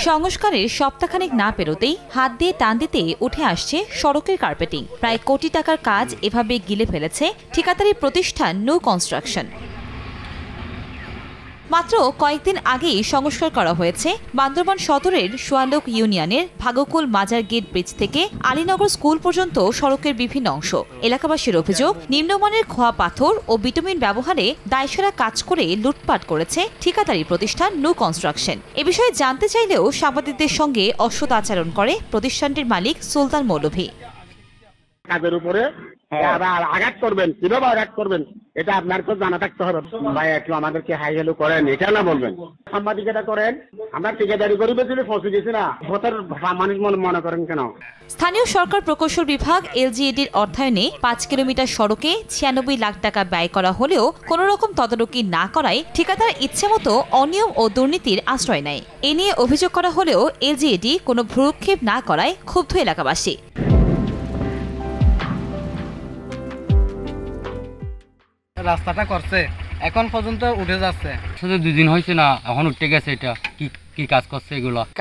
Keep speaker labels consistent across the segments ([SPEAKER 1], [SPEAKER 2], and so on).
[SPEAKER 1] সংস্কারের সপ্তাহখানেক না পেরোতেই হাত দিয়ে টান দিতে উঠে আসছে সড়কের কার্পেটিং। প্রায় কোটি টাকার কাজ এভাবে গিলে ফেলেছে ঠিকাদারি প্রতিষ্ঠান নিউ কনস্ট্রাকশন। মাত্র কয়েকদিন আগেই সংস্কার করা হয়েছে বান্দরবান সদরের সোয়ালোক ইউনিয়নের ভাগকুল মাজার গেট ব্রিজ থেকে আলীনগর স্কুল পর্যন্ত সড়কের বিভিন্ন অংশ। এলাকাবাসীর অভিযোগ, নিম্নমানের খোয়া পাথর ও বিটুমিন ব্যবহারে দায়সারা কাজ করে লুটপাট করেছে ঠিকাদারি প্রতিষ্ঠান নিউ কনস্ট্রাকশন। এ বিষয়ে জানতে চাইলেও সাংবাদিকদের সঙ্গে অসৎ আচরণ করে প্রতিষ্ঠানটির মালিক সুলতান মৌলভী।
[SPEAKER 2] কাজের উপরে আঘাত করবেন, কিভাবে আঘাত করবেন এটা আপনার তো জানা থাকতে হবে। ভাই একটু আমাদেরকে হাই হ্যালো করেন, এটা না বলবেন সাংবাদিকতা করেন। আমরা ঠিকাদারি করি বেশি পৌঁছে গেছি না, ভোটের মানুষ মনে করেন কেন?
[SPEAKER 1] স্থানীয় সরকার প্রকৌশল বিভাগ এলজিইডির অর্থায়নে 5 কিলোমিটার সড়কে 96 লাখ টাকা ব্যয় করা হলেও কোনো রকম তদারকি না করায় ঠিকাদার ইচ্ছেমতো অনিয়ম ও দুর্নীতির আশ্রয় নেয়। এ নিয়ে অভিযোগ করা হলেও এলজিইডি কোনো ভ্রুক্ষেপ না করায় ক্ষুব্ধ এলাকাবাসী।
[SPEAKER 3] রাস্তাটা করছে, এখন পর্যন্ত উঠে যাচ্ছে,
[SPEAKER 4] শুধু 2 দিন হয়েছে না, এখন উঠে গেছে। এটা কি কাজ করছে?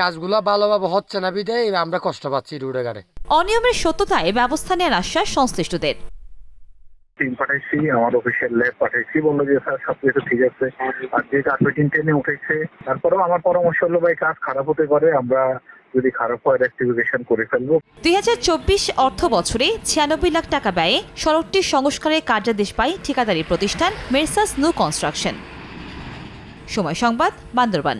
[SPEAKER 5] কাজগুলো ভালোভাবে হচ্ছে না বিধায় আমরা কষ্ট পাচ্ছি রোডে ঘাটে।
[SPEAKER 1] অনিয়মের সত্যতায় ব্যবস্থা নেওয়ার আশ্বাস সংশ্লিষ্টদের।
[SPEAKER 6] টিম পাঠাইছি, আমার অফিসিয়াল ল্যাব পাঠাইছি, বললো যে স্যার সবকিছু ঠিক আছে। আর যে কার্পেটিং টেনে উঠেছে, তারপরেও আমার পরামর্শ হলো ভাই কাজ খারাপ হতে পারে, আমরা যদি খারাপ হয় রেক্টিফিকেশন করে ফেলবো।
[SPEAKER 1] 2024 অর্থ বছরে 96 লাখ টাকা ব্যয়ে সড়কটির সংস্কারের কার্যাদেশ পায় ঠিকাদারি প্রতিষ্ঠান মেসার্স নিউ কনস্ট্রাকশন। সময় সংবাদ, বান্দরবান।